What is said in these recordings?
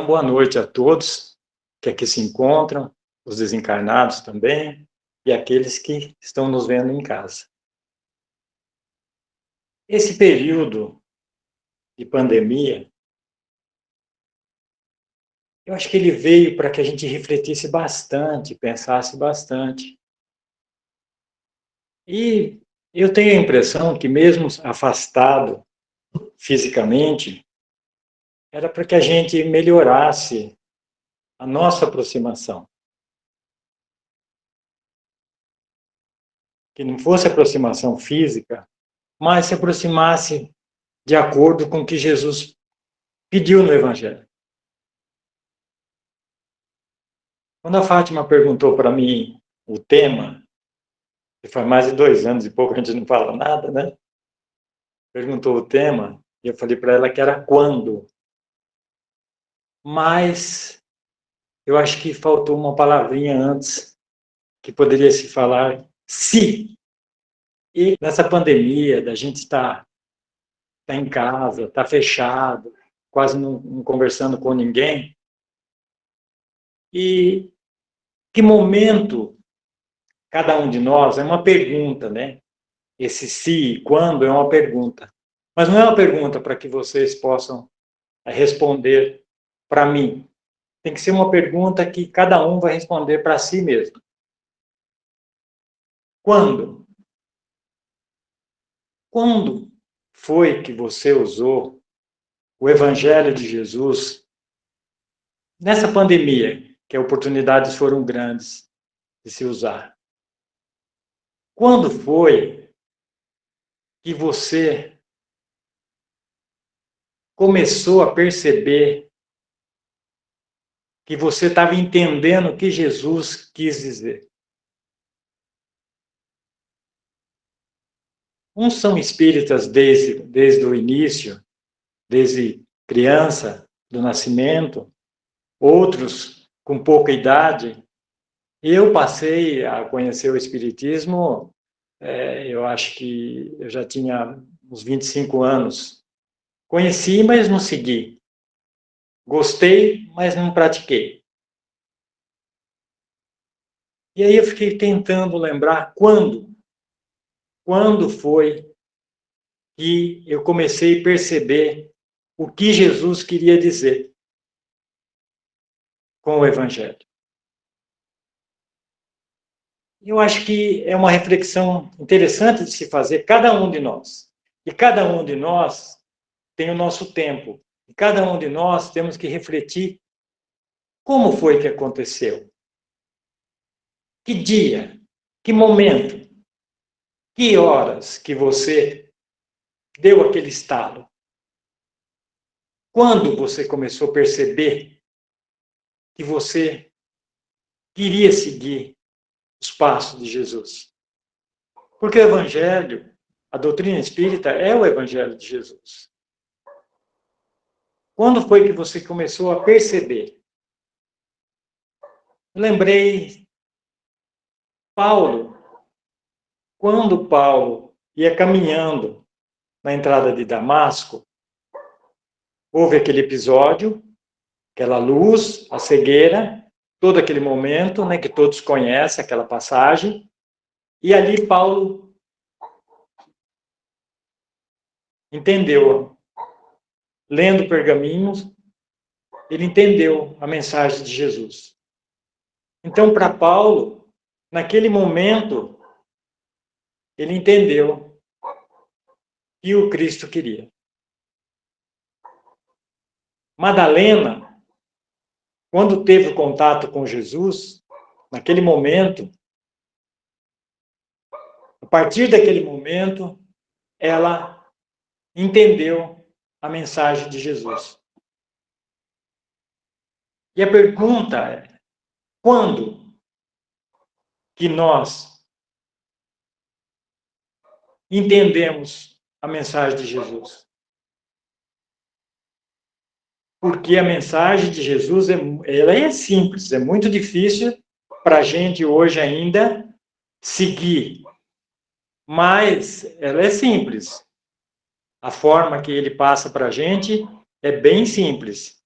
Então, boa noite a todos que aqui se encontram, os desencarnados também, e aqueles que estão nos vendo em casa. Esse período de pandemia, eu acho que ele veio para que a gente refletisse bastante, pensasse bastante. E eu tenho a impressão que mesmo afastado fisicamente, era para que a gente melhorasse a nossa aproximação. Que não fosse aproximação física, mas se aproximasse de acordo com o que Jesus pediu no Evangelho. Quando a Fátima perguntou para mim o tema, que faz mais de 2 anos e pouco a gente não fala nada, né? Perguntou o tema, e eu falei para ela que era quando. Mas eu acho que faltou uma palavrinha antes, que poderia se falar se. E nessa pandemia, da gente estar em casa, estar fechado, quase não conversando com ninguém, e que momento cada um de nós, é uma pergunta, né? Esse se e quando é uma pergunta. Mas não é uma pergunta para que vocês possam responder para mim. Tem que ser uma pergunta que cada um vai responder para si mesmo. Quando? Quando foi que você usou o Evangelho de Jesus nessa pandemia, que as oportunidades foram grandes de se usar? Quando foi que você começou a perceber que você estava entendendo o que Jesus quis dizer? Uns são espíritas desde o início, desde criança, do nascimento, outros com pouca idade. Eu passei a conhecer o espiritismo, eu acho que eu já tinha uns 25 anos. Conheci, mas não segui. Gostei, mas não pratiquei. E aí eu fiquei tentando lembrar quando foi que eu comecei a perceber o que Jesus queria dizer com o Evangelho. Eu acho que é uma reflexão interessante de se fazer, cada um de nós. E cada um de nós tem o nosso tempo. E cada um de nós temos que refletir como foi que aconteceu. Que dia, que momento, que horas que você deu aquele estalo. Quando você começou a perceber que você queria seguir os passos de Jesus. Porque o Evangelho, a doutrina espírita é o Evangelho de Jesus. Quando foi que você começou a perceber? Lembrei Paulo, quando Paulo ia caminhando na entrada de Damasco, houve aquele episódio, aquela luz, a cegueira, todo aquele momento, né, que todos conhecem, aquela passagem, e ali Paulo entendeu, lendo pergaminhos, ele entendeu a mensagem de Jesus. Então, para Paulo, naquele momento, ele entendeu que o Cristo queria. Madalena, quando teve contato com Jesus, naquele momento, a partir daquele momento, ela entendeu a mensagem de Jesus. E a pergunta é, quando que nós entendemos a mensagem de Jesus? Porque a mensagem de Jesus ela é simples, é muito difícil para a gente hoje ainda seguir, mas ela é simples. A forma que ele passa para a gente é bem simples.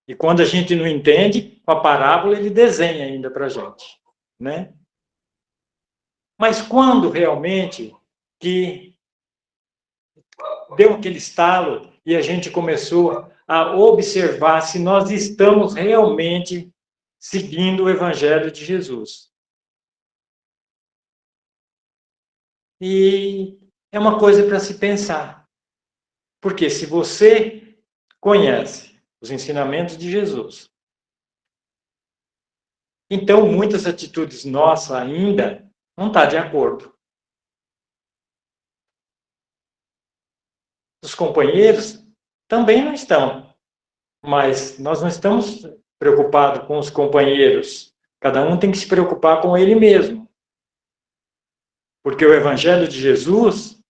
E quando a gente não entende, com a parábola ele desenha ainda para a gente, né? Mas quando realmente que deu aquele estalo e a gente começou a observar se nós estamos realmente seguindo o Evangelho de Jesus. E é uma coisa para se pensar. Porque se você conhece os ensinamentos de Jesus, então muitas atitudes nossas ainda não estão de acordo. Os companheiros também não estão, mas nós não estamos preocupados com os companheiros. Cada um tem que se preocupar com ele mesmo. Porque o Evangelho de Jesus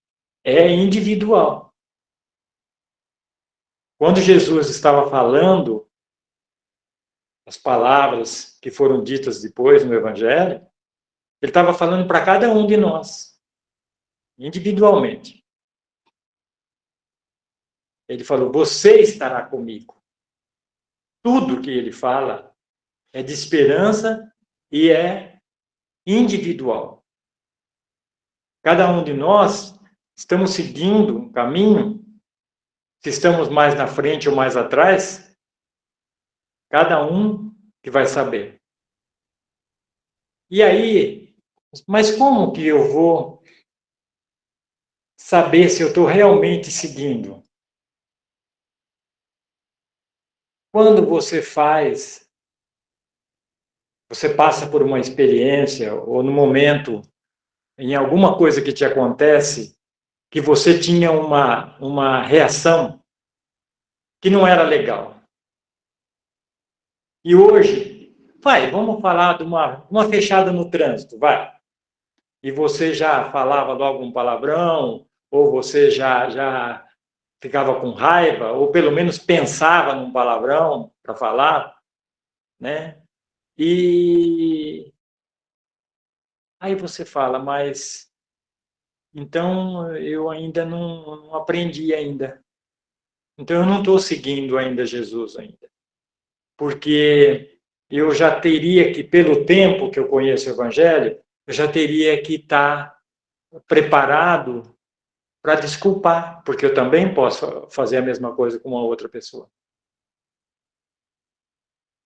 é individual. Quando Jesus estava falando as palavras que foram ditas depois no Evangelho, ele estava falando para cada um de nós, individualmente. Ele falou: você estará comigo. Tudo que ele fala é de esperança e é individual. Cada um de nós estamos seguindo um caminho, se estamos mais na frente ou mais atrás, cada um que vai saber. E aí, mas como que eu vou saber se eu estou realmente seguindo? Quando você passa por uma experiência ou no momento, em alguma coisa que te acontece, que você tinha uma reação que não era legal. E hoje, vamos falar de uma fechada no trânsito, vai. E você já falava logo um palavrão, ou você já ficava com raiva, ou pelo menos pensava num palavrão para falar, né? E aí você fala, mas então eu ainda não aprendi ainda. Então eu não estou seguindo ainda Jesus ainda. Porque eu já teria que, pelo tempo que eu conheço o Evangelho, eu já teria que estar preparado para desculpar, porque eu também posso fazer a mesma coisa com uma outra pessoa.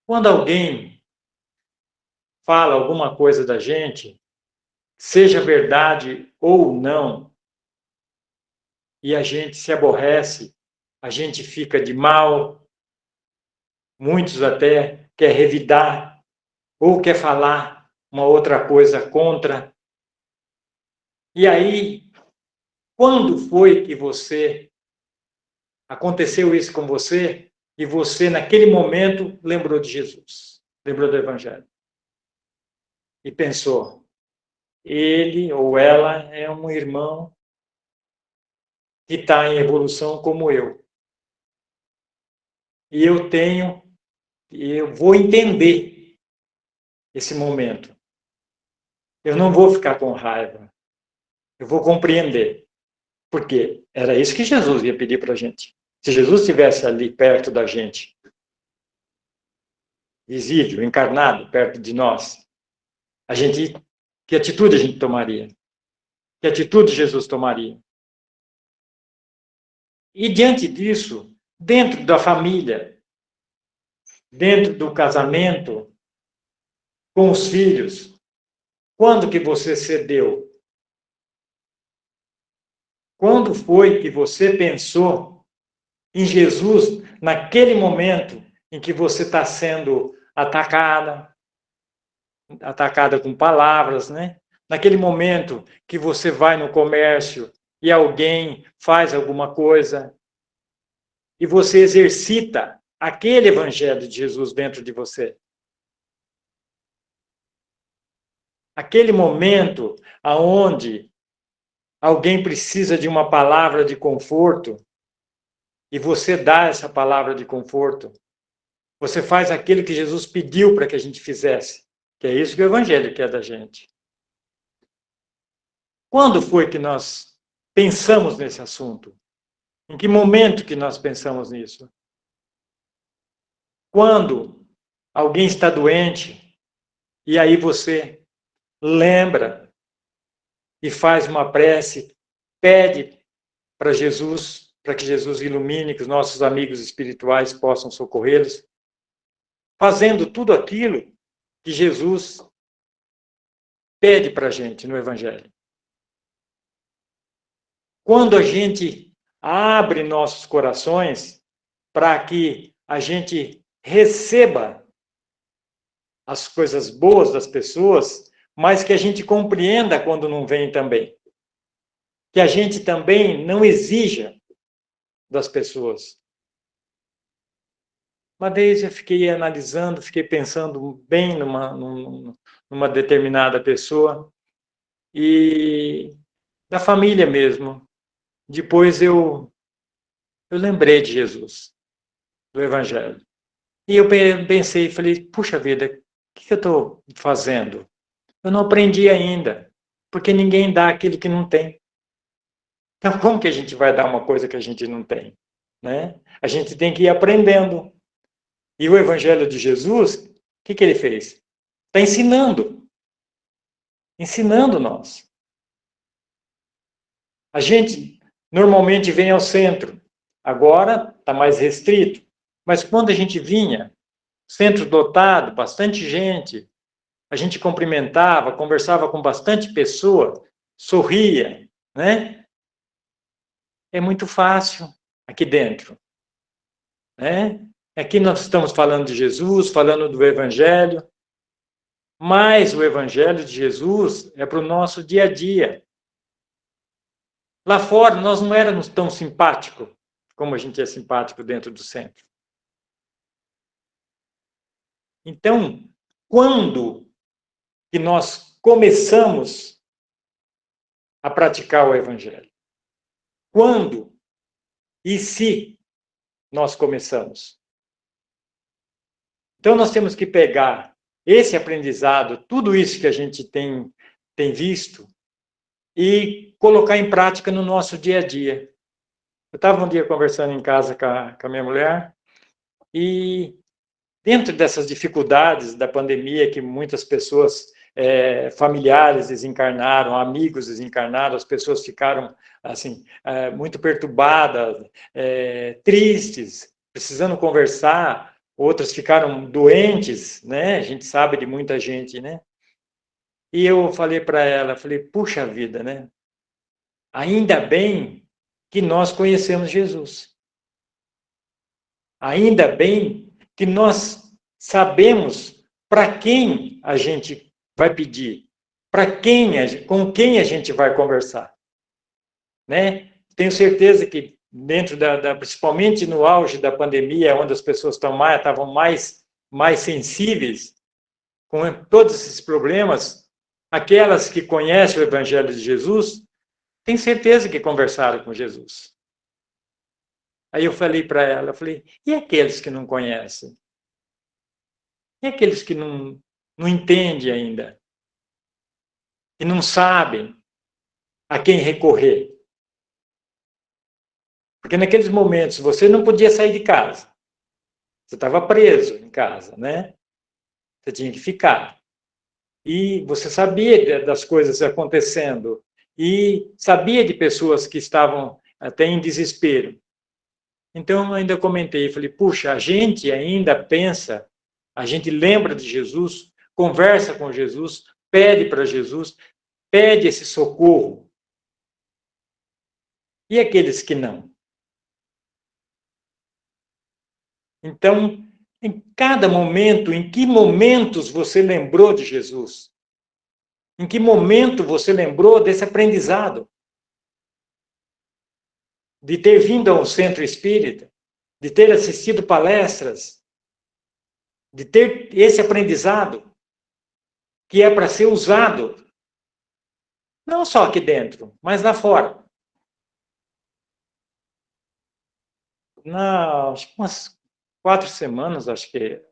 Quando alguém fala alguma coisa da gente, seja verdade ou não, e a gente se aborrece, a gente fica de mal, muitos até quer revidar ou quer falar uma outra coisa contra. E aí, quando foi que aconteceu isso com você e você, naquele momento, lembrou de Jesus, lembrou do Evangelho? E pensou, ele ou ela é um irmão que está em evolução como eu. E eu vou entender esse momento. Eu não vou ficar com raiva. Eu vou compreender. Porque era isso que Jesus ia pedir para a gente. Se Jesus estivesse ali perto da gente, visível, encarnado, perto de nós, que atitude a gente tomaria? Que atitude Jesus tomaria? E diante disso, dentro da família, dentro do casamento, com os filhos, quando que você cedeu? Quando foi que você pensou em Jesus naquele momento em que você está sendo atacada com palavras, né? Naquele momento que você vai no comércio e alguém faz alguma coisa e você exercita aquele evangelho de Jesus dentro de você. Aquele momento aonde alguém precisa de uma palavra de conforto e você dá essa palavra de conforto. Você faz aquilo que Jesus pediu para que a gente fizesse, que é isso que o evangelho quer da gente. Quando foi que nós pensamos nesse assunto? Em que momento que nós pensamos nisso? Quando alguém está doente, e aí você lembra e faz uma prece, pede para Jesus, para que Jesus ilumine, que os nossos amigos espirituais possam socorrê-los, fazendo tudo aquilo que Jesus pede para a gente no Evangelho. Quando a gente abre nossos corações para que a gente receba as coisas boas das pessoas, mas que a gente compreenda quando não vem também. Que a gente também não exija das pessoas. Uma vez eu fiquei analisando, fiquei pensando bem numa determinada pessoa, e da família mesmo. Depois eu lembrei de Jesus, do Evangelho. E eu pensei, falei, puxa vida, o que eu estou fazendo? Eu não aprendi ainda, porque ninguém dá aquilo que não tem. Então, como que a gente vai dar uma coisa que a gente não tem? Né? A gente tem que ir aprendendo. E o Evangelho de Jesus, o que ele fez? Está ensinando nós. A gente normalmente vem ao centro, agora está mais restrito, mas quando a gente vinha, centro lotado, bastante gente, a gente cumprimentava, conversava com bastante pessoa, sorria, né? É muito fácil aqui dentro, né? Aqui nós estamos falando de Jesus, falando do Evangelho, mas o Evangelho de Jesus é para o nosso dia a dia. Lá fora, nós não éramos tão simpáticos como a gente é simpático dentro do centro. Então, quando que nós começamos a praticar o Evangelho? Quando e se nós começamos? Então, nós temos que pegar esse aprendizado, tudo isso que a gente tem visto, e colocar em prática no nosso dia a dia. Eu estava um dia conversando em casa com a minha mulher, e dentro dessas dificuldades da pandemia, que muitas pessoas, familiares desencarnaram, amigos desencarnaram, as pessoas ficaram assim, muito perturbadas, tristes, precisando conversar, outras ficaram doentes, né? A gente sabe de muita gente, né? E eu falei para ela, falei, puxa vida, né? Ainda bem que nós conhecemos Jesus. Ainda bem que nós sabemos para quem a gente vai pedir, com quem a gente vai conversar, né? Tenho certeza que dentro principalmente no auge da pandemia, onde as pessoas estavam mais sensíveis com todos esses problemas, aquelas que conhecem o Evangelho de Jesus, tenho certeza que conversaram com Jesus. Aí eu falei para ela, eu falei, e aqueles que não conhecem? E aqueles que não entendem ainda? E não sabem a quem recorrer? Porque naqueles momentos você não podia sair de casa. Você estava preso em casa, né? Você tinha que ficar. E você sabia das coisas acontecendo. E sabia de pessoas que estavam até em desespero. Então, eu ainda comentei, falei, puxa, a gente ainda pensa, a gente lembra de Jesus, conversa com Jesus, pede para Jesus, pede esse socorro. E aqueles que não? Então, em cada momento, em que momentos você lembrou de Jesus? Em que momento você lembrou desse aprendizado? De ter vindo ao centro espírita? De ter assistido palestras? De ter esse aprendizado? Que é para ser usado não só aqui dentro, mas lá fora. Acho que umas 4 semanas, acho que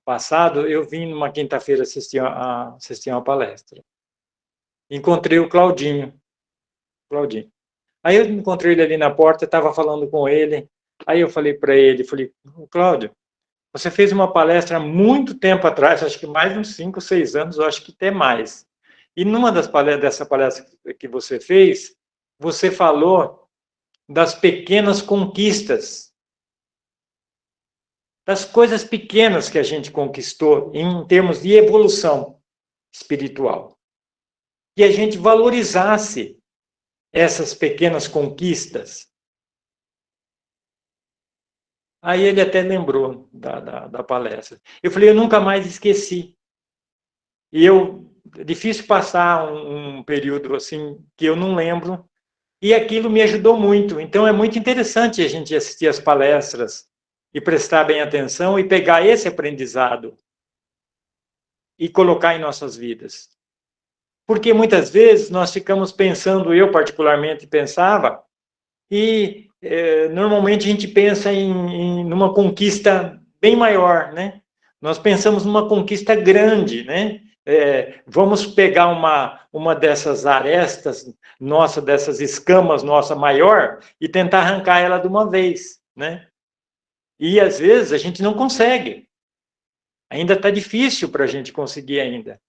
passado, eu vim numa quinta-feira assistir uma palestra. Encontrei o Claudinho. Aí eu encontrei ele ali na porta, estava falando com ele. Aí eu falei para ele, falei, Cláudio, Você fez uma palestra há muito tempo atrás, acho que mais de uns 5, 6 anos, eu acho que até mais. E numa dessa palestra que você fez, você falou das pequenas conquistas, das coisas pequenas que a gente conquistou em termos de evolução espiritual. Que a gente valorizasse essas pequenas conquistas. Aí ele até lembrou da palestra. Eu falei, eu nunca mais esqueci. E é difícil passar um período assim que eu não lembro, e aquilo me ajudou muito. Então é muito interessante a gente assistir as palestras e prestar bem atenção e pegar esse aprendizado e colocar em nossas vidas. Porque muitas vezes nós ficamos pensando, eu particularmente pensava, e normalmente a gente pensa numa conquista bem maior, né? Nós pensamos numa conquista grande, né? Vamos pegar uma dessas arestas nossa, dessas escamas nossa maior e tentar arrancar ela de uma vez, né? E às vezes a gente não consegue. Ainda está difícil para a gente conseguir ainda.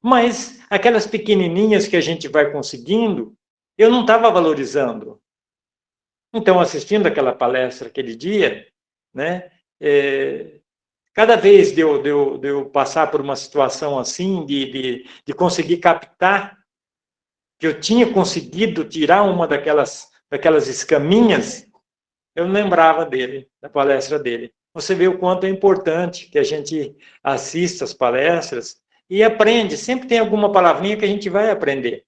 Mas aquelas pequenininhas que a gente vai conseguindo, eu não estava valorizando. Então, assistindo aquela palestra aquele dia, né, cada vez de eu passar por uma situação assim, de conseguir captar que eu tinha conseguido tirar uma daquelas escaminhas, eu lembrava dele, da palestra dele. Você vê o quanto é importante que a gente assista as palestras e aprende. Sempre tem alguma palavrinha que a gente vai aprender.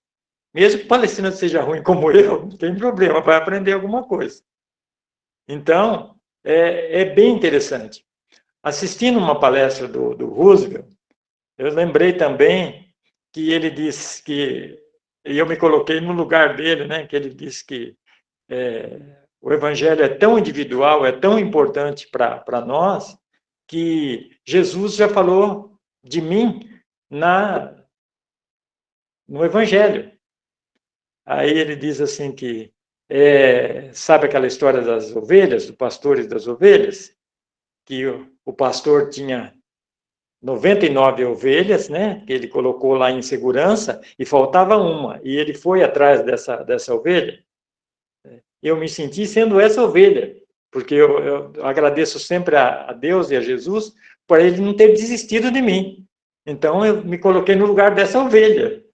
Mesmo que o palestrante seja ruim como eu, não tem problema, vai aprender alguma coisa. Então, é bem interessante. Assistindo uma palestra do Roosevelt, eu lembrei também que ele disse que, e eu me coloquei no lugar dele, né, que ele disse que o evangelho é tão individual, é tão importante para nós, que Jesus já falou de mim no evangelho. Aí ele diz assim que, sabe aquela história das ovelhas, do pastor e das ovelhas? Que o pastor tinha 99 ovelhas, né, que ele colocou lá em segurança, e faltava uma, e ele foi atrás dessa ovelha. Eu me senti sendo essa ovelha, porque eu agradeço sempre a Deus e a Jesus por ele não ter desistido de mim. Então, eu me coloquei no lugar dessa ovelha.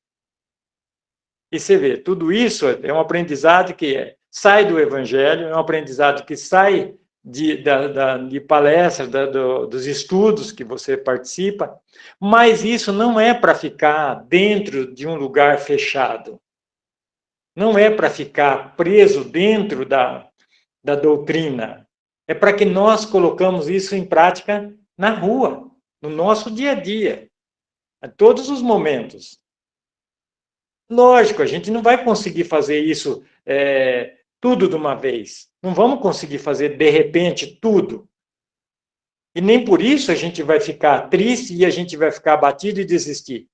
E você vê, tudo isso é um aprendizado que sai do Evangelho, é um aprendizado que sai de palestras, dos estudos que você participa, mas isso não é para ficar dentro de um lugar fechado. Não é para ficar preso dentro da doutrina. É para que nós colocamos isso em prática na rua, no nosso dia a dia, a todos os momentos. Lógico, a gente não vai conseguir fazer isso tudo de uma vez. Não vamos conseguir fazer de repente tudo. E nem por isso a gente vai ficar triste e a gente vai ficar abatido e desistir.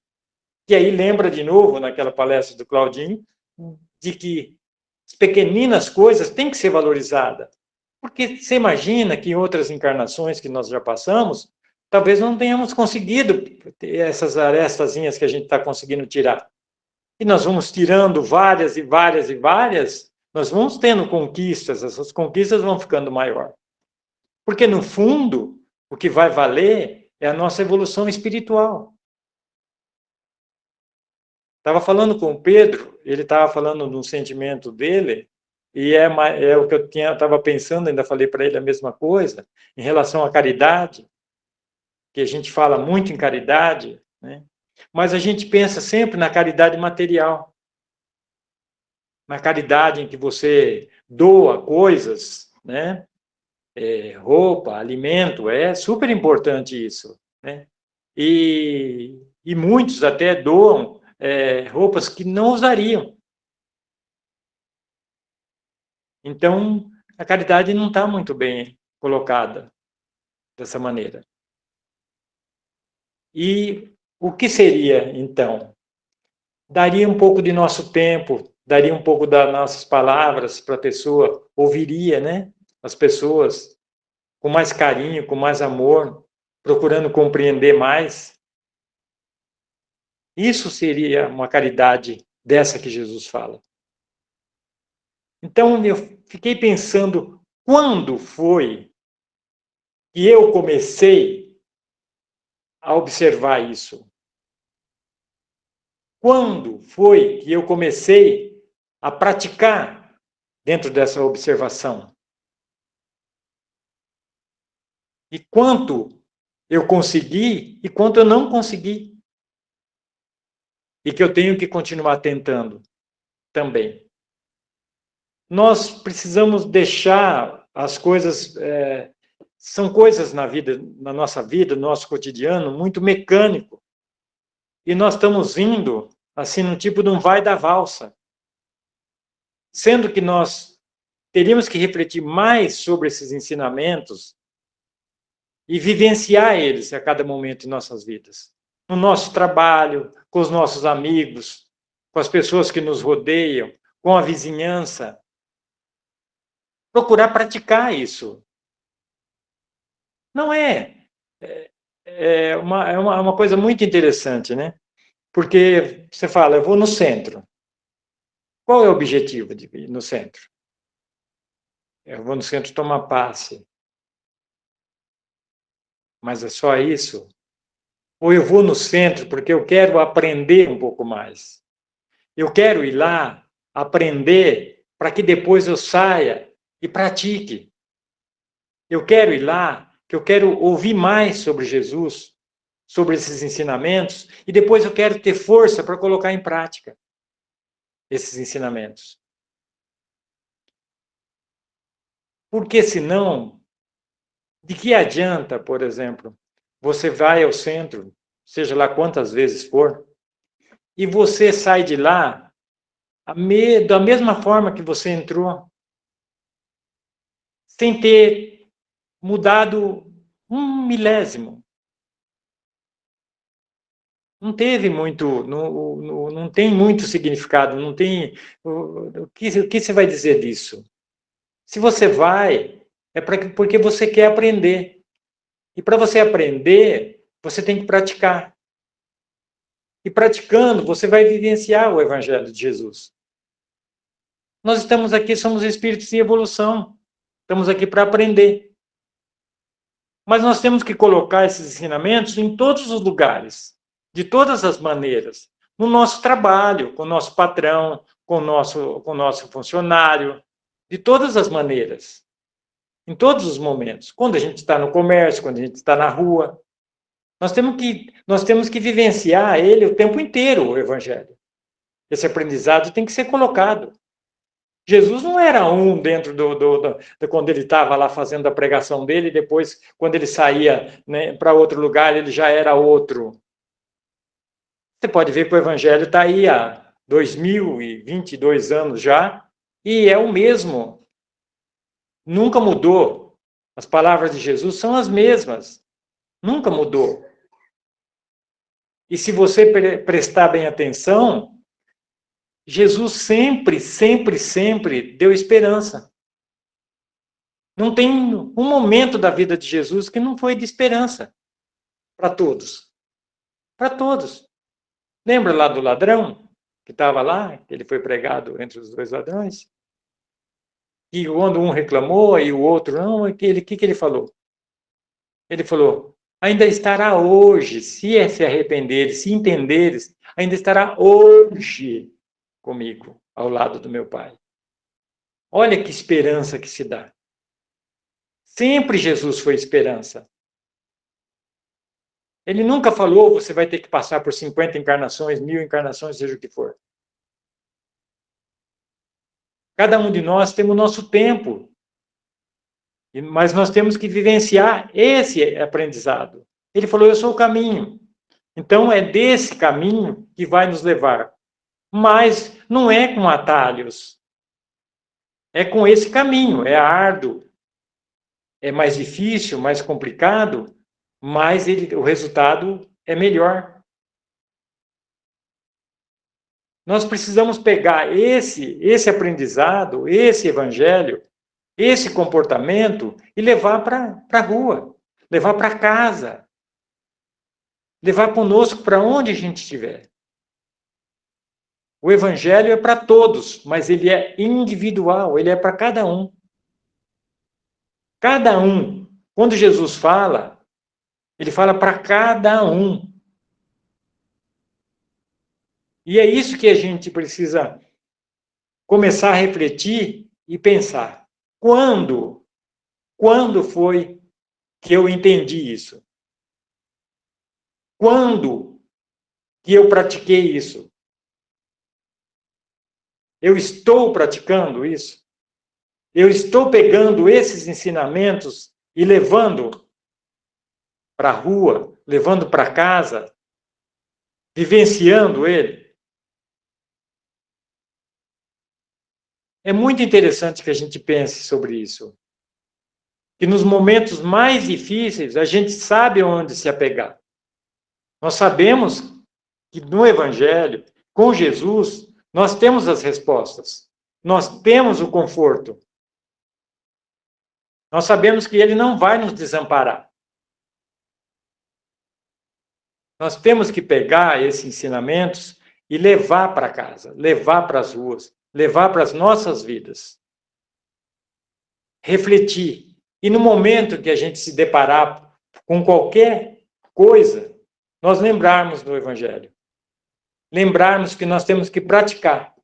E aí lembra de novo, naquela palestra do Claudinho, de que as pequeninas coisas têm que ser valorizadas. Porque você imagina que em outras encarnações que nós já passamos, talvez não tenhamos conseguido essas arestazinhas que a gente está conseguindo tirar. E nós vamos tirando várias e várias e várias, nós vamos tendo conquistas, essas conquistas vão ficando maior. Porque, no fundo, o que vai valer é a nossa evolução espiritual. Estava falando com o Pedro, ele estava falando no sentimento dele, e é o que eu estava pensando, ainda falei para ele a mesma coisa, em relação à caridade, que a gente fala muito em caridade, né? Mas a gente pensa sempre na caridade material, na caridade em que você doa coisas, né? Roupa, alimento, é super importante isso, né? E muitos até doam roupas que não usariam. Então, a caridade não está muito bem colocada dessa maneira. E o que seria, então? Daria um pouco de nosso tempo, daria um pouco das nossas palavras para a pessoa, ouviria, né? As pessoas, com mais carinho, com mais amor, procurando compreender mais. Isso seria uma caridade dessa que Jesus fala. Então, eu fiquei pensando, quando foi que eu comecei a observar isso? Quando foi que eu comecei a praticar dentro dessa observação? E quanto eu consegui e quanto eu não consegui? E que eu tenho que continuar tentando também. Nós precisamos deixar as coisas... são coisas na nossa vida, no nosso cotidiano, muito mecânico. E nós estamos indo, assim, num tipo de um vai da valsa. Sendo que nós teríamos que refletir mais sobre esses ensinamentos e vivenciar eles a cada momento em nossas vidas. No nosso trabalho, com os nossos amigos, com as pessoas que nos rodeiam, com a vizinhança. Procurar praticar isso. Não é... É uma coisa muito interessante, né? Porque você fala, eu vou no centro. Qual é o objetivo de ir no centro? Eu vou no centro tomar passe. Mas é só isso? Ou eu vou no centro porque eu quero aprender um pouco mais? Eu quero ir lá aprender para que depois eu saia e pratique. Eu quero ir lá, que eu quero ouvir mais sobre Jesus, sobre esses ensinamentos, e depois eu quero ter força para colocar em prática esses ensinamentos. Porque senão, de que adianta, por exemplo, você vai ao centro, seja lá quantas vezes for, e você sai de lá da mesma forma que você entrou, sem ter mudado um milésimo. Não teve muito, não tem muito significado, não tem... O que você vai dizer disso? Se você vai, é porque você quer aprender. E para você aprender, você tem que praticar. E praticando, você vai vivenciar o Evangelho de Jesus. Nós estamos aqui, somos espíritos em evolução. Estamos aqui para aprender. Mas nós temos que colocar esses ensinamentos em todos os lugares, de todas as maneiras. No nosso trabalho, com o nosso patrão, com o nosso funcionário, de todas as maneiras. Em todos os momentos. Quando a gente está no comércio, quando a gente está na rua. Nós temos que vivenciar ele o tempo inteiro, o Evangelho. Esse aprendizado tem que ser colocado. Jesus não era um dentro quando ele estava lá fazendo a pregação dele, e depois, quando ele saía, né, para outro lugar, ele já era outro. Você pode ver que o Evangelho está aí há 2022 anos já, e é o mesmo. Nunca mudou. As palavras de Jesus são as mesmas. Nunca mudou. E se você prestar bem atenção, Jesus sempre, sempre, sempre deu esperança. Não tem um momento da vida de Jesus que não foi de esperança para todos. Para todos. Lembra lá do ladrão que estava lá, que ele foi pregado entre os dois ladrões? E quando um reclamou e o outro não, o que ele falou? Ele falou, ainda estará hoje, se arrependeres, se entenderes, ainda estará hoje comigo, ao lado do meu Pai. Olha que esperança que se dá. Sempre Jesus foi esperança. Ele nunca falou, você vai ter que passar por 50 encarnações, 1000 encarnações, seja o que for. Cada um de nós tem o nosso tempo. Mas nós temos que vivenciar esse aprendizado. Ele falou, eu sou o caminho. Então, é desse caminho que vai nos levar. Mas não é com atalhos. É com esse caminho. É árduo. É mais difícil, mais complicado, mas o resultado é melhor. Nós precisamos pegar esse aprendizado, esse evangelho, esse comportamento e levar para a rua, levar para casa, levar conosco para onde a gente estiver. O evangelho é para todos, mas ele é individual, ele é para cada um. Cada um. Quando Jesus fala, ele fala para cada um. E é isso que a gente precisa começar a refletir e pensar. Quando foi que eu entendi isso? Quando que eu pratiquei isso? Eu estou praticando isso? Eu estou pegando esses ensinamentos e levando para a rua, levando para casa, vivenciando ele? É muito interessante que a gente pense sobre isso. Que nos momentos mais difíceis, a gente sabe onde se apegar. Nós sabemos que no Evangelho, com Jesus, nós temos as respostas. Nós temos o conforto. Nós sabemos que ele não vai nos desamparar. Nós temos que pegar esses ensinamentos e levar para casa, levar para as ruas, levar para as nossas vidas. Refletir. E no momento que a gente se deparar com qualquer coisa, nós lembrarmos do Evangelho. Lembrarmos que nós temos que praticar.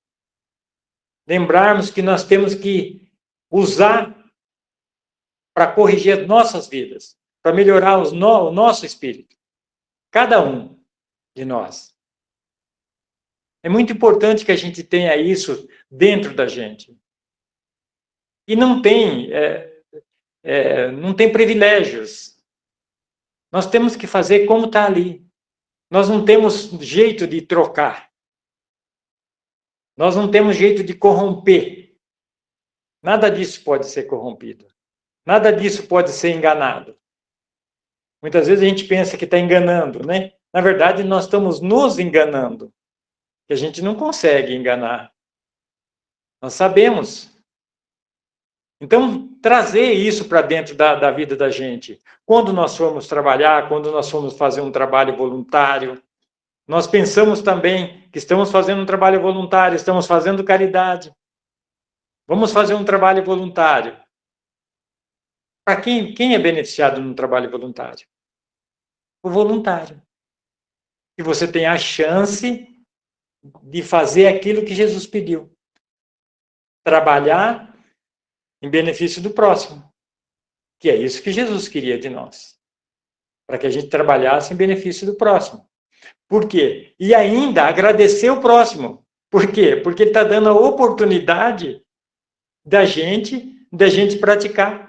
Lembrarmos que nós temos que usar para corrigir as nossas vidas, para melhorar o nosso espírito. Cada um de nós. É muito importante que a gente tenha isso dentro da gente. E não tem privilégios. Nós temos que fazer como está ali. Nós não temos jeito de trocar. Nós não temos jeito de corromper. Nada disso pode ser corrompido. Nada disso pode ser enganado. Muitas vezes a gente pensa que está enganando, né? Na verdade, nós estamos nos enganando. Que a gente não consegue enganar. Nós sabemos. Então, trazer isso para dentro da vida da gente. Quando nós formos trabalhar, quando nós formos fazer um trabalho voluntário, nós pensamos também que estamos fazendo um trabalho voluntário, estamos fazendo caridade. Vamos fazer um trabalho voluntário. Para quem é beneficiado no trabalho voluntário? O voluntário. Que você tem a chance de fazer aquilo que Jesus pediu. Trabalhar em benefício do próximo. Que é isso que Jesus queria de nós. Para que a gente trabalhasse em benefício do próximo. Por quê? E ainda agradecer o próximo. Por quê? Porque ele está dando a oportunidade da gente praticar.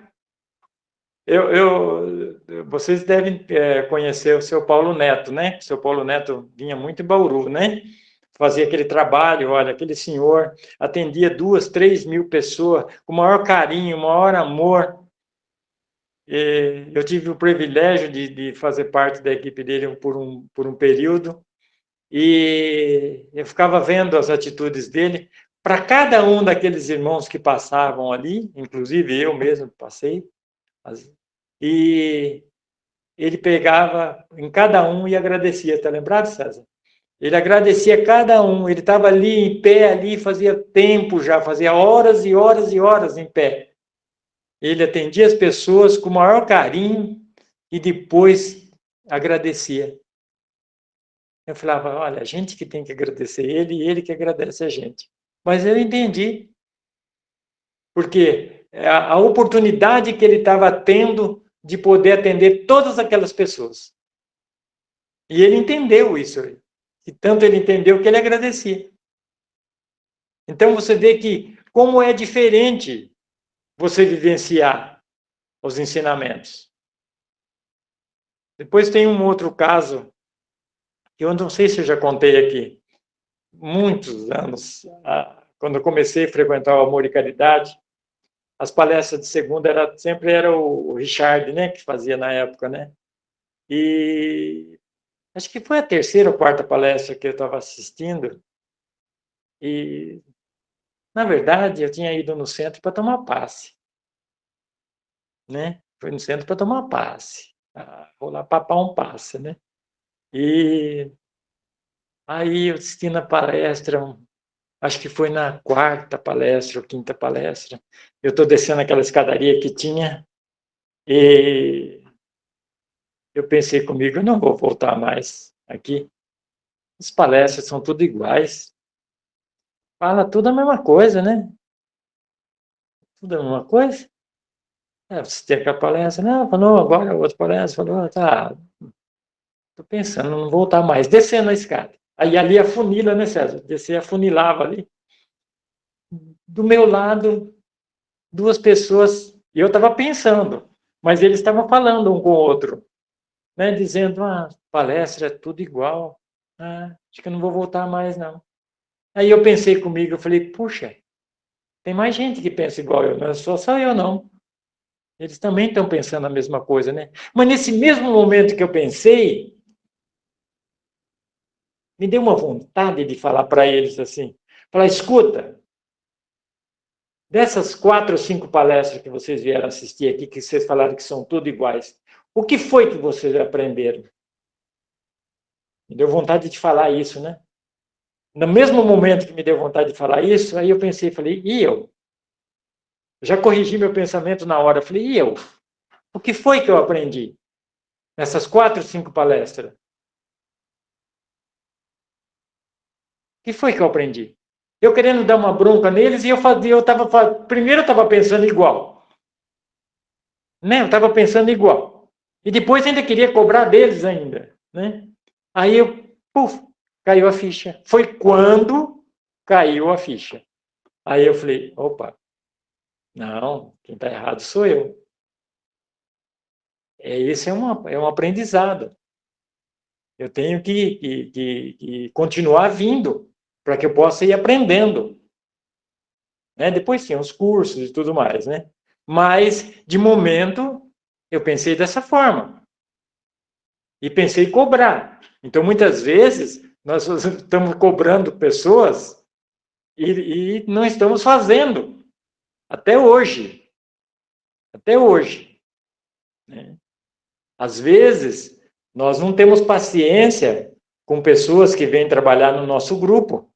Vocês devem conhecer o seu Paulo Neto, né? O seu Paulo Neto vinha muito em Bauru, né? Fazia aquele trabalho, olha, aquele senhor atendia 2, 3 mil pessoas com o maior carinho, o maior amor. Eu tive o privilégio de fazer parte da equipe dele por um período e eu ficava vendo as atitudes dele. Para cada um daqueles irmãos que passavam ali, inclusive eu mesmo passei, e ele pegava em cada um e agradecia. Está lembrado, César? Ele agradecia cada um. Ele estava ali em pé, ali fazia tempo já, fazia horas e horas e horas em pé. Ele atendia as pessoas com o maior carinho e depois agradecia. Eu falava, olha, a gente que tem que agradecer ele e ele que agradece a gente. Mas eu entendi. Porque a oportunidade que ele estava tendo de poder atender todas aquelas pessoas. E ele entendeu isso. E tanto ele entendeu que ele agradecia. Então você vê que como é diferente você vivenciar os ensinamentos. Depois tem um outro caso, que eu não sei se eu já contei aqui. Muitos anos, quando eu comecei a frequentar o Amor e Caridade, as palestras de segunda sempre era o Richard, né, que fazia na época, né? E acho que foi a terceira ou quarta palestra que eu estava assistindo. E, na verdade, eu tinha ido no centro para tomar passe. né? Foi no centro para tomar passe. Vou lá papar um passe, né? E aí eu assisti na palestra, acho que foi na quarta palestra ou quinta palestra. Eu estou descendo aquela escadaria que tinha e eu pensei comigo, eu não vou voltar mais aqui. As palestras são tudo iguais. Fala tudo a mesma coisa, né? Tudo a mesma coisa. Você tem aquela palestra, não, falou, agora outra palestra, falou, tá, tô pensando, não voltar mais, descendo a escada. Aí ali afunila, né, César? Descer, afunilava ali. Do meu lado, duas pessoas, e eu estava pensando, mas eles estavam falando um com o outro, né, dizendo, palestra é tudo igual, acho que eu não vou voltar mais, não. Aí eu pensei comigo, eu falei, puxa, tem mais gente que pensa igual eu, não é só eu, não. Eles também estão pensando a mesma coisa, né? Mas nesse mesmo momento que eu pensei, me deu uma vontade de falar para eles assim, falar, escuta, dessas 4 ou 5 palestras que vocês vieram assistir aqui, que vocês falaram que são tudo iguais, o que foi que vocês aprenderam? Me deu vontade de falar isso, né? No mesmo momento que me deu vontade de falar isso, aí eu pensei, falei, e eu? Já corrigi meu pensamento na hora, falei, e eu? O que foi que eu aprendi nessas 4, 5 palestras? O que foi que eu aprendi? Eu querendo dar uma bronca neles e primeiro eu estava pensando igual, né? Eu estava pensando igual. E depois ainda queria cobrar deles ainda, né? Aí caiu a ficha. Foi quando caiu a ficha. Aí eu falei, opa, não, quem está errado sou eu. Esse é um aprendizado. Eu tenho que continuar vindo para que eu possa ir aprendendo. Né? Depois tinha os cursos e tudo mais, né? Mas, de momento, eu pensei dessa forma. E pensei em cobrar. Então, muitas vezes, nós estamos cobrando pessoas e não estamos fazendo. Até hoje. Até hoje. Né? Às vezes, nós não temos paciência com pessoas que vêm trabalhar no nosso grupo.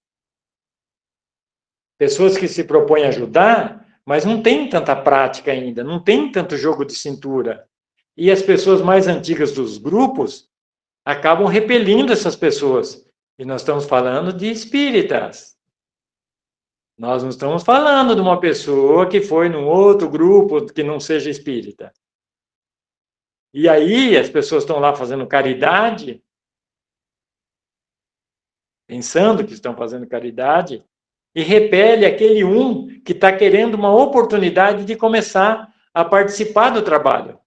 Pessoas que se propõem a ajudar, mas não tem tanta prática ainda, não tem tanto jogo de cintura. E as pessoas mais antigas dos grupos acabam repelindo essas pessoas. E nós estamos falando de espíritas. Nós não estamos falando de uma pessoa que foi num outro grupo que não seja espírita. E aí as pessoas estão lá fazendo caridade, pensando que estão fazendo caridade, e repele aquele que está querendo uma oportunidade de começar a participar do trabalho,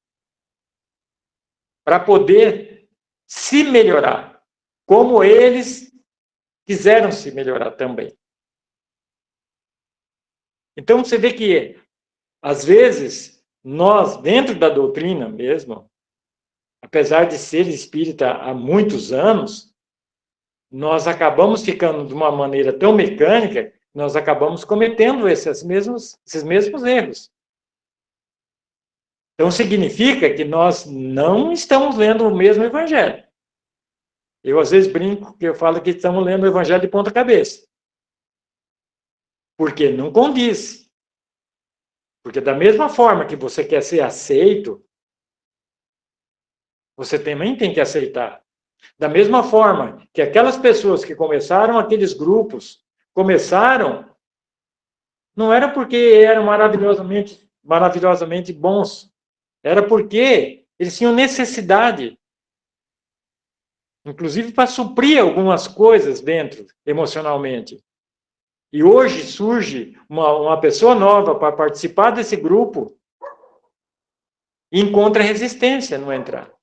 para poder se melhorar, como eles quiseram se melhorar também. Então você vê que, às vezes, nós, dentro da doutrina mesmo, apesar de ser espírita há muitos anos, nós acabamos ficando de uma maneira tão mecânica, nós acabamos cometendo esses mesmos erros. Então, significa que nós não estamos lendo o mesmo evangelho. Eu, às vezes, brinco que eu falo que estamos lendo o evangelho de ponta cabeça. Porque não condiz. Porque da mesma forma que você quer ser aceito, você também tem que aceitar. Da mesma forma que aquelas pessoas que começaram aqueles grupos, não era porque eram maravilhosamente bons, era porque eles tinham necessidade, inclusive para suprir algumas coisas dentro, emocionalmente. E hoje surge uma pessoa nova para participar desse grupo e encontra resistência no entrar.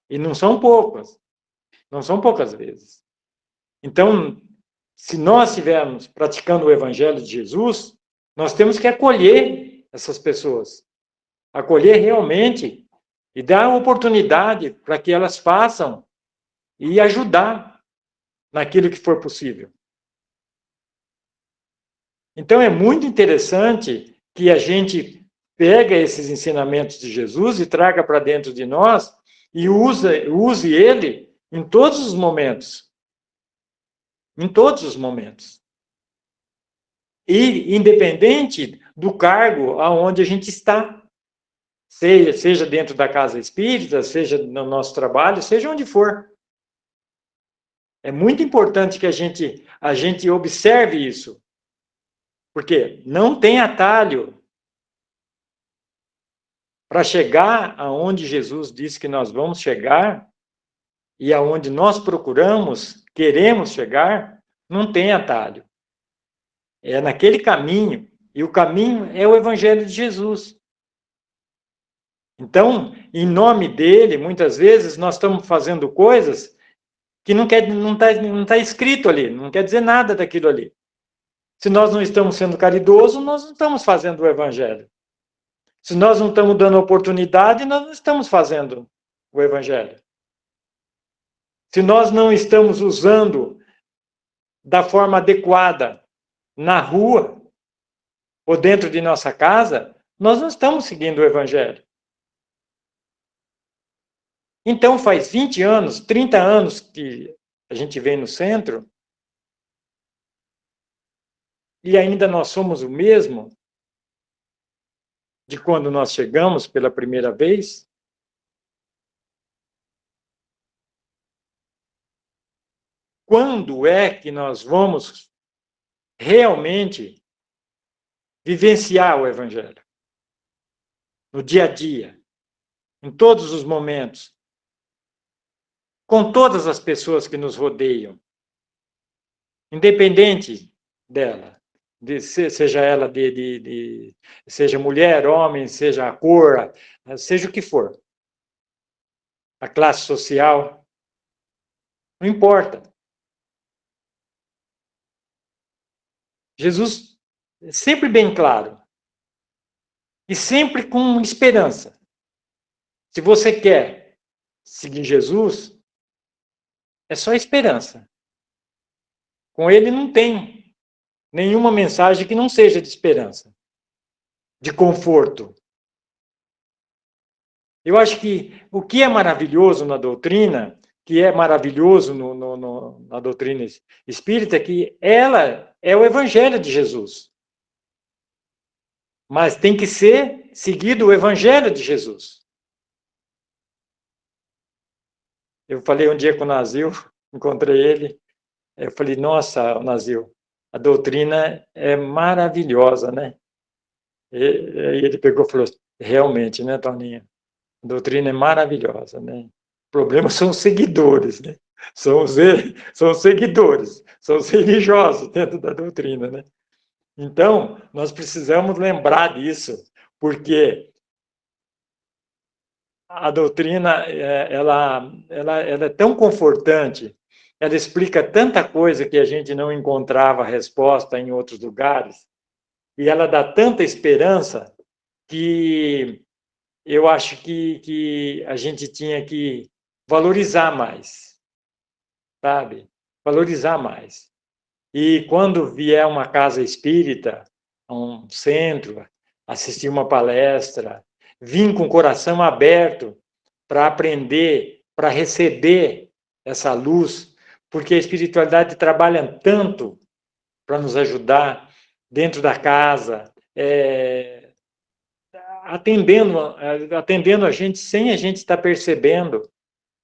E não são poucas. Não são poucas vezes. Então, se nós estivermos praticando o Evangelho de Jesus, nós temos que acolher essas pessoas. Acolher realmente e dar oportunidade para que elas façam e ajudar naquilo que for possível. Então, é muito interessante que a gente pega esses ensinamentos de Jesus e traga para dentro de nós e use ele em todos os momentos. Em todos os momentos. E independente do cargo aonde a gente está. Seja dentro da casa espírita, seja no nosso trabalho, seja onde for. É muito importante que a gente observe isso. Porque não tem atalho para chegar aonde Jesus disse que nós vamos chegar e aonde nós procuramos, queremos chegar, não tem atalho. É naquele caminho, e o caminho é o Evangelho de Jesus. Então, em nome dele, muitas vezes nós estamos fazendo coisas que não tá escrito ali, não quer dizer nada daquilo ali. Se nós não estamos sendo caridosos, nós não estamos fazendo o Evangelho. Se nós não estamos dando oportunidade, nós não estamos fazendo o Evangelho. Se nós não estamos usando da forma adequada na rua ou dentro de nossa casa, nós não estamos seguindo o Evangelho. Então, faz 20 anos, 30 anos que a gente vem no centro e ainda nós somos o mesmo de quando nós chegamos pela primeira vez. Quando é que nós vamos realmente vivenciar o Evangelho? No dia a dia, em todos os momentos, com todas as pessoas que nos rodeiam, independente dela, seja ela seja mulher, homem, seja a cor, seja o que for, a classe social, não importa. Jesus é sempre bem claro e sempre com esperança. Se você quer seguir Jesus, é só esperança. Com ele não tem nenhuma mensagem que não seja de esperança, de conforto. Eu acho que o que é maravilhoso na doutrina, que é maravilhoso na doutrina espírita, é que ela é o Evangelho de Jesus. Mas tem que ser seguido o Evangelho de Jesus. Eu falei um dia com o Nazil, encontrei ele, eu falei, nossa, Nazil, a doutrina é maravilhosa, né? E ele pegou e falou, realmente, né, Toninha? A doutrina é maravilhosa, né? O problema são os seguidores, né? São os seguidores, são os religiosos dentro da doutrina, né? Então, nós precisamos lembrar disso, porque a doutrina ela é tão confortante, ela explica tanta coisa que a gente não encontrava resposta em outros lugares, e ela dá tanta esperança que eu acho que a gente tinha que valorizar mais, sabe? Valorizar mais. E quando vier uma casa espírita, um centro, assistir uma palestra, vir com o coração aberto para aprender, para receber essa luz, porque a espiritualidade trabalha tanto para nos ajudar dentro da casa, atendendo a gente sem a gente estar percebendo.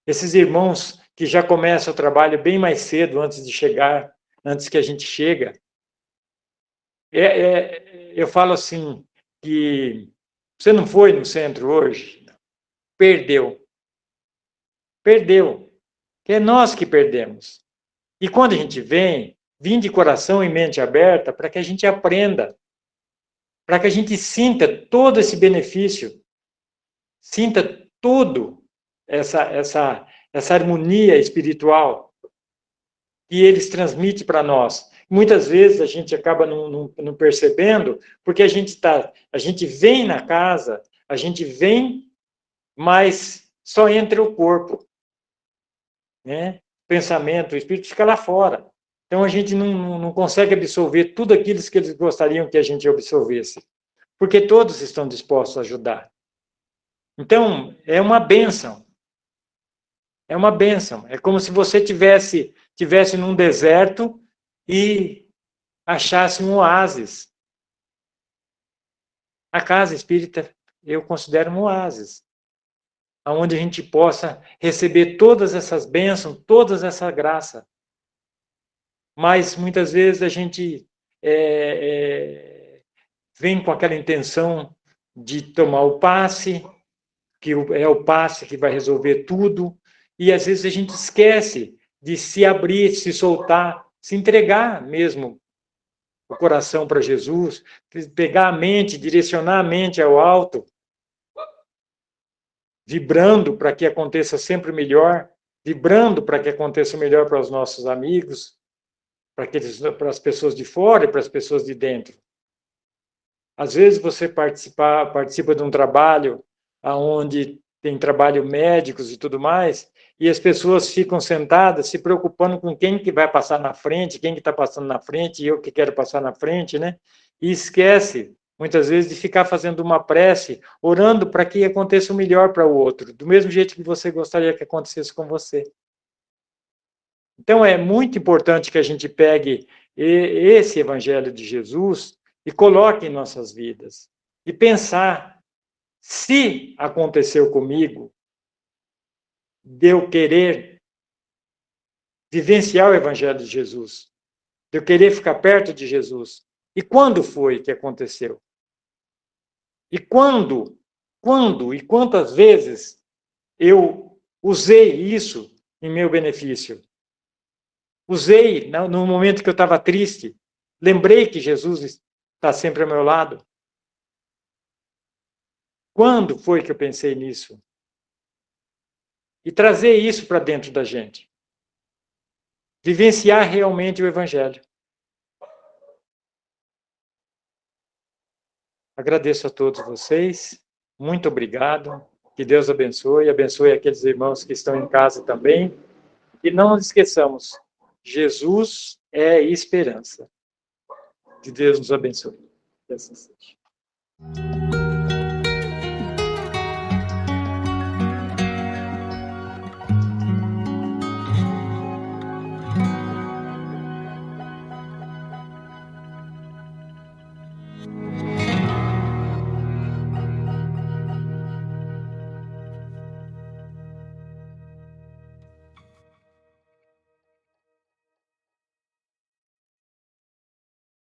Esses irmãos que já começam o trabalho bem mais cedo, antes de chegar, antes que a gente chega. Eu falo assim, que você não foi no centro hoje, perdeu. Perdeu. Que é nós que perdemos. E quando a gente vem de coração e mente aberta para que a gente aprenda, para que a gente sinta todo esse benefício, sinta todo essa harmonia espiritual que eles transmitem para nós. Muitas vezes a gente acaba não percebendo, porque a gente vem na casa, a gente vem, mas só entra o corpo, né? O pensamento, o espírito fica lá fora. Então a gente não consegue absorver tudo aquilo que eles gostariam que a gente absorvesse. porque todos estão dispostos a ajudar. Então, é uma bênção. É uma bênção. É como se você tivesse num deserto e achasse um oásis. A casa espírita eu considero um oásis, onde a gente possa receber todas essas bênçãos, toda essa graça. Mas muitas vezes a gente vem com aquela intenção de tomar o passe, que é o passe que vai resolver tudo, e às vezes a gente esquece de se abrir, se soltar, se entregar mesmo o coração para Jesus, pegar a mente, direcionar a mente ao alto, vibrando para que aconteça sempre melhor, vibrando para que aconteça melhor para os nossos amigos, para as pessoas de fora e para as pessoas de dentro. Às vezes você participa de um trabalho onde tem trabalho médicos e tudo mais, e as pessoas ficam sentadas se preocupando com quem que vai passar na frente, quem que está passando na frente, e eu que quero passar na frente, né? E esquece, muitas vezes, de ficar fazendo uma prece, orando para que aconteça o melhor para o outro, do mesmo jeito que você gostaria que acontecesse com você. Então, é muito importante que a gente pegue esse Evangelho de Jesus e coloque em nossas vidas. E pensar, se aconteceu comigo, de eu querer vivenciar o Evangelho de Jesus, de eu querer ficar perto de Jesus. E quando foi que aconteceu? E quando e quantas vezes eu usei isso em meu benefício? Usei no momento que eu estava triste, lembrei que Jesus está sempre ao meu lado. Quando foi que eu pensei nisso? E trazer isso para dentro da gente. Vivenciar realmente o Evangelho. Agradeço a todos vocês. Muito obrigado. Que Deus abençoe. Abençoe aqueles irmãos que estão em casa também. E não nos esqueçamos, Jesus é esperança. Que Deus nos abençoe. Que assim seja.